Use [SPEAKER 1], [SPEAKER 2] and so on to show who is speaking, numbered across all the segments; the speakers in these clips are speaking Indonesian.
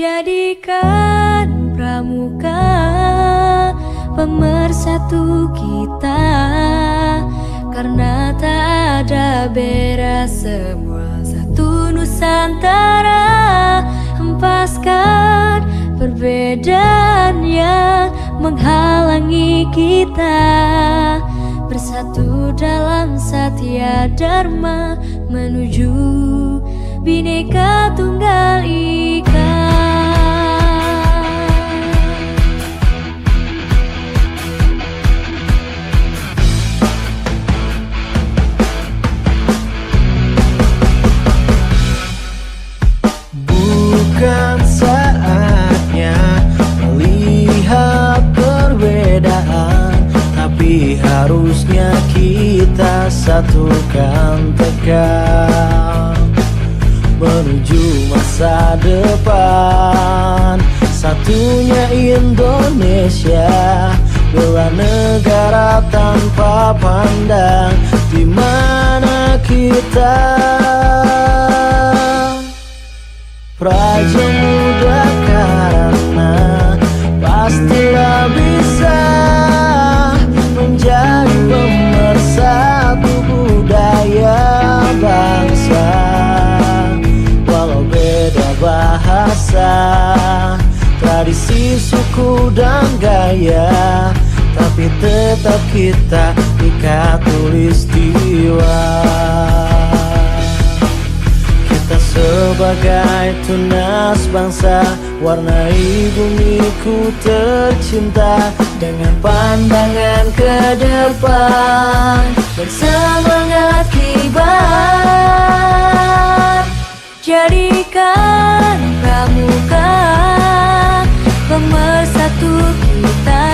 [SPEAKER 1] Jadikan pramuka pemersatu kita, karena tak ada beda, semua satu Nusantara. Hempaskan perbedaan yang menghalangi kita, bersatu dalam Satya Dharma menuju Bhinneka Tunggal Ika.
[SPEAKER 2] Bukan saatnya melihat perbedaan, tapi harusnya kita satukan tekad menuju masa depan. Satunya Indonesia, bela negara tanpa pandang di mana kita. Praja Muda karena pastilah bisa menjadi pemersatu budaya bangsa. Walau beda bahasa, tradisi, suku, dan gaya, tapi tetap kita ikat tulistiwa. Kita sebagai tunas bangsa, warnai bumiku tercinta dengan pandangan ke depan, bersemangat kibar. Jadikan pramuka pemersatu kita,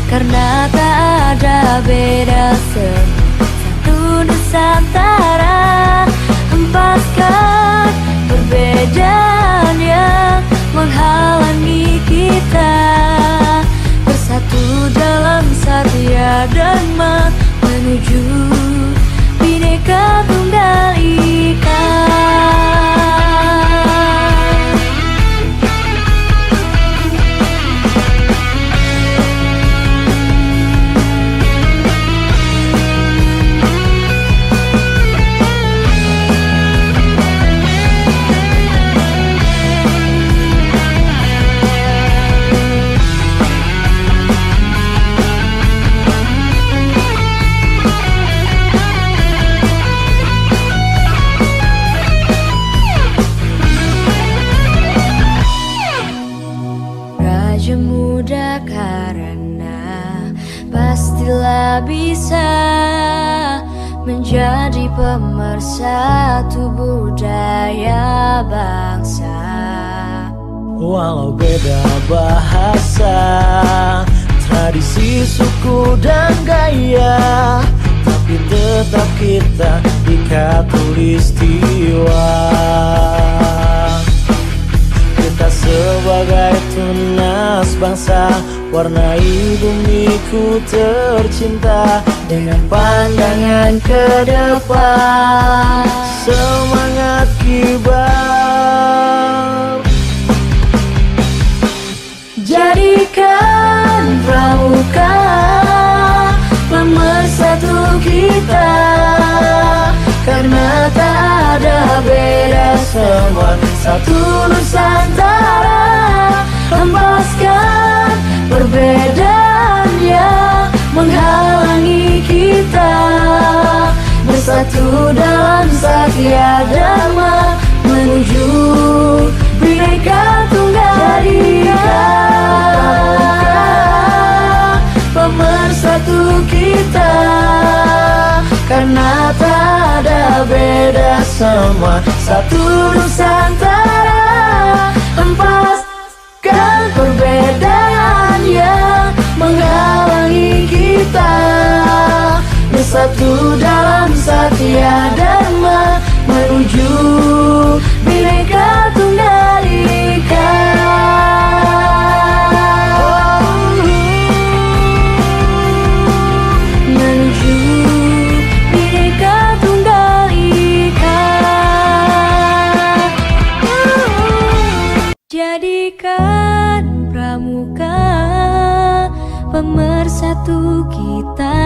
[SPEAKER 2] karena tak ada beda, satu Nusantara. Hempaskan perbedaan yang menghalangi kita, bersatu dalam Satya Dharma menuju Bhinneka Tunggal Ika. Praja Muda karena pastilah bisa menjadi pemersatu budaya bangsa. Walau beda bahasa, tradisi, suku, dan gaya, tapi tetap kita ikat tulistiwa. Kita sebagai tunas bangsa, warnai bumiku tercinta dengan pandangan ke depan, semangat kibar.
[SPEAKER 1] Jadikan pramuka pemersatu kita, karena tak ada beda, semua satu Nusantara. Hempaskan perbedaan yang menghalangi kita, bersatu dalam Satya Dharma menuju Bhinneka Tunggal Ika. Pemersatu kita, karena tak ada beda, semua satu Nusantara. Hempaskan perbedaan yang menghalangi kita, bersatu dalam Satya Dharma menuju Bhinneka Tunggal Ika. Menuju Bhinneka Tunggal Ika. Jadikan pramuka pemersatu kita,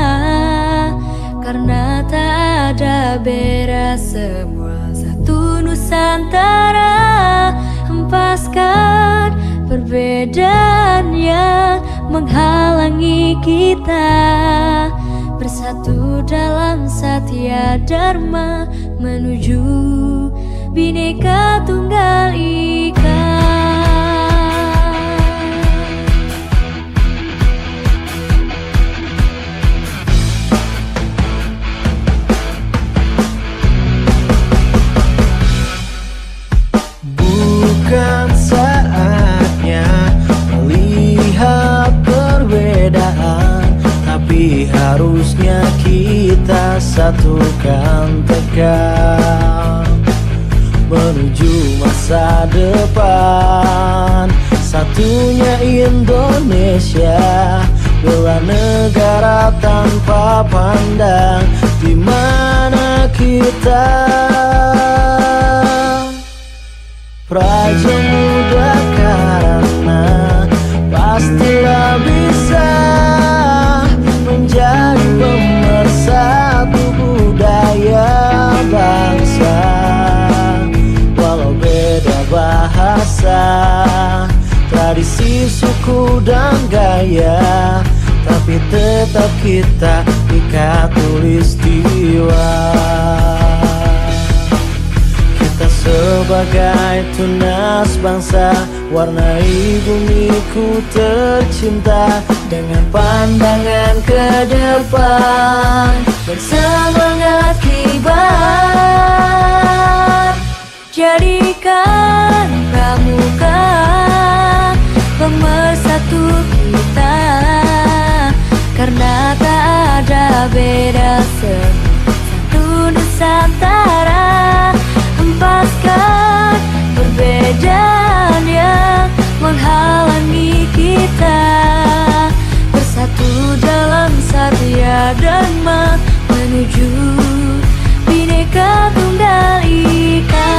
[SPEAKER 1] karena tak ada beda, semua satu Nusantara. Hempaskan perbedaan yang menghalangi kita, bersatu dalam Satya Dharma menuju Bhinneka Tunggal Ika.
[SPEAKER 2] Bukan saatnya melihat perbedaan, tapi harusnya kita satukan tekad menuju masa depan. Satunya Indonesia, bela negara tanpa pandang di mana kita. Praja Muda karena pastilah bisa menjadi pemersatu budaya bangsa. Walau beda bahasa, tradisi, suku dan gaya, tapi tetap kita ikat tulistiwa. Sebagai tunas bangsa, warnai bumiku tercinta dengan pandangan ke depan, bersemangat kibar. Jadikan pramuka pemersatu kita, karena tak ada beda, satu Nusantara. Hempaskan perbedaan yang menghalangi kita, bersatu dalam Satya Dharma menuju Bhinneka Tunggal Ika.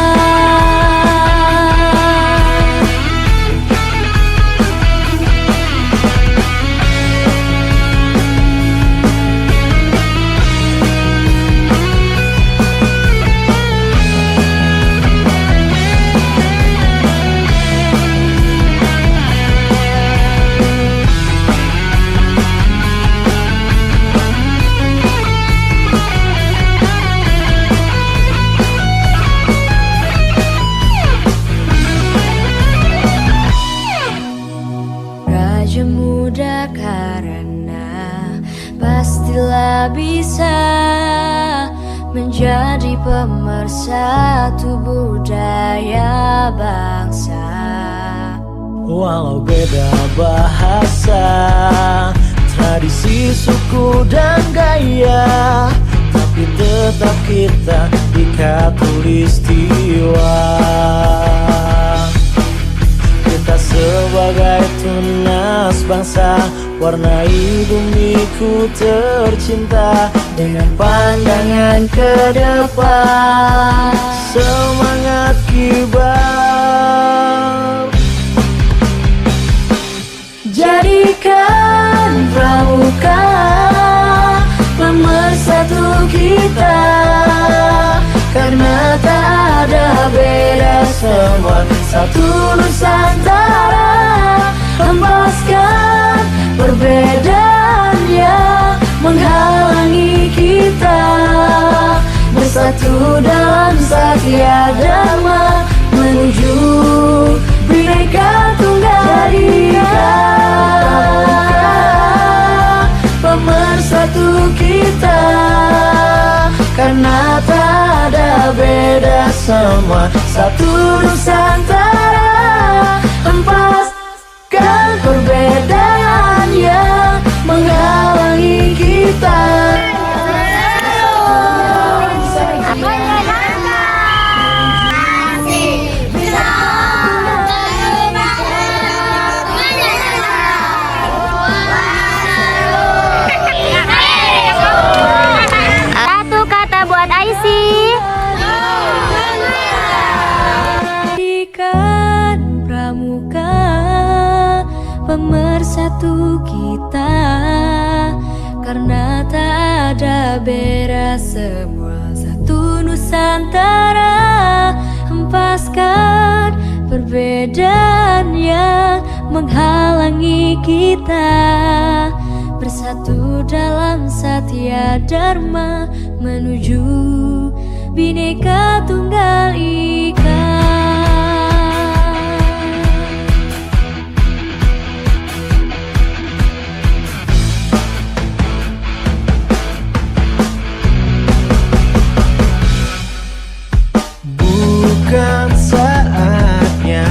[SPEAKER 2] Praja Muda karena pastilah bisa menjadi pemersatu budaya bangsa. Walau beda bahasa, tradisi, suku dan gaya, tapi tetap kita ikat tulistiwa. Kita sebagai tunas bangsa, warnai bumiku tercinta dengan pandangan ke depan, semangat kibar.
[SPEAKER 1] Jadikan pramuka pemersatu kita, karena tak ada beda, semua satu Nusantara. Hempaskan perbedaan yang menghalangi kita, bersatu dalam Satya Dharma menuju Bhinneka Tunggal Ika. Pemersatu kita, karena tak ada beda, semua satu Nusantara. Hempaskan perbedaan yang menghalangi kita.
[SPEAKER 3] Satu kata buat Aisy.
[SPEAKER 1] Jadikan pemersatu kita. Karena tak ada beda, semua satu Nusantara. Hempaskan perbedaan yang menghalangi kita, bersatu dalam Satya Dharma menuju Bhinneka Tunggal Ika.
[SPEAKER 2] Bukan saatnya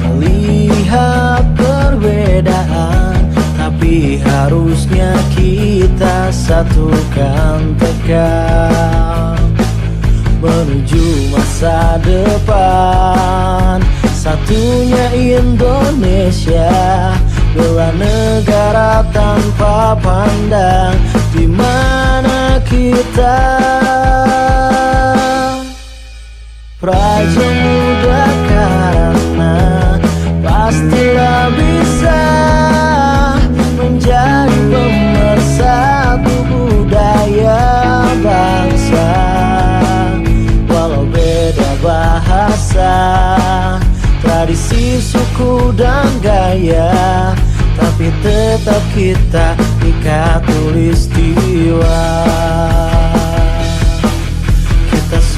[SPEAKER 2] melihat perbedaan, tapi harusnya kita satukan tekad menuju masa depan. Satunya Indonesia, bela negara tanpa pandang di mana kita. Praja Muda karena pastilah bisa menjadi pemersatu budaya bangsa. Walau beda bahasa, tradisi, suku dan gaya, tapi tetap kita Ika Tulistiwa.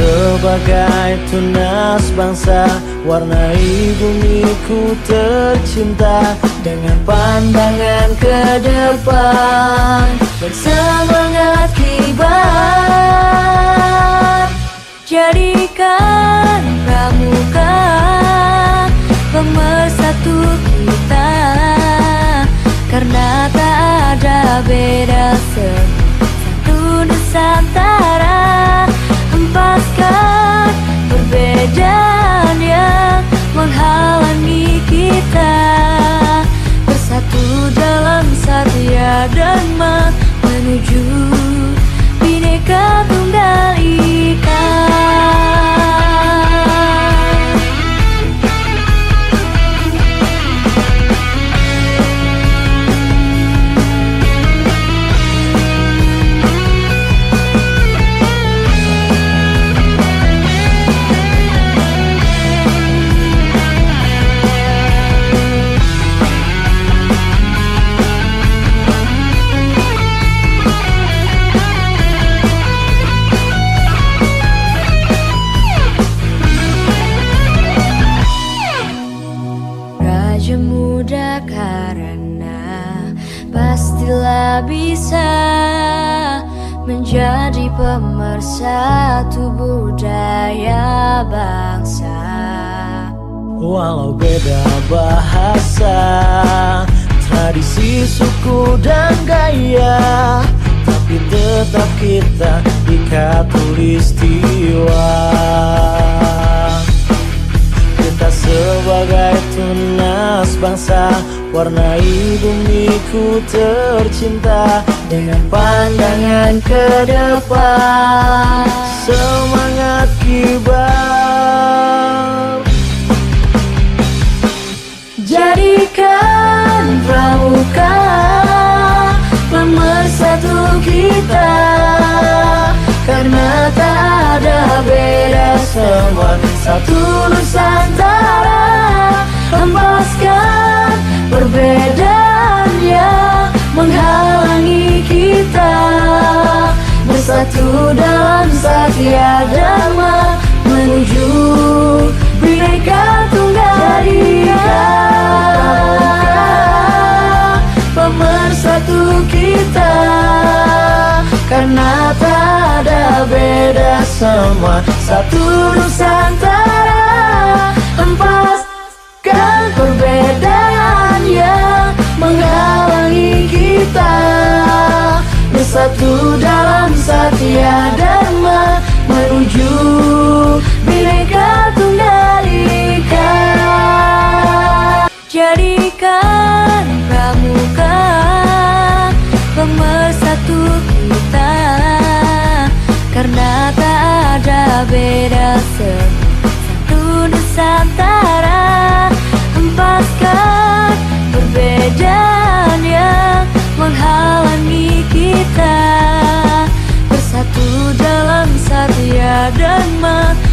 [SPEAKER 2] Sebagai tunas bangsa, warnai bumiku tercinta dengan pandangan ke depan, bersemangat kibar. Jadikan pramuka pemersatu kita, karena tak ada beda, satu Nusantara. Hempaskan perbedaan yang menghalangi kita, bersatu dalam Satya Dharma menuju Bhinneka Tunggal Ika. Praja Muda karena pastilah bisa menjadi pemersatu budaya bangsa. Walau beda bahasa, tradisi, suku dan gaya, tapi tetap kita Ika Tulistiwa. Kita sebagai tunas bangsa, warnai bumiku tercinta dengan pandangan ke depan, semangat kibar.
[SPEAKER 1] Jadikan pramuka pemersatu kita, karena tak ada beda, semua satu Nusantara. Hempaskan perbedaan yang menghalangi kita, bersatu dalam Satya Dharma menuju Bhinneka Tunggal Ika. Pemersatu kita, karena tak ada beda, semua satu Nusantara. Hempaskan perbedaan yang menghalangi kita, bersatu dalam Satya Dharma menuju Bhinneka Tunggal Ika. Jadikan pramuka pemersatu kita, karena tak ada beda, satu Nusantara. Hempaskan perbedaan Satya Dharma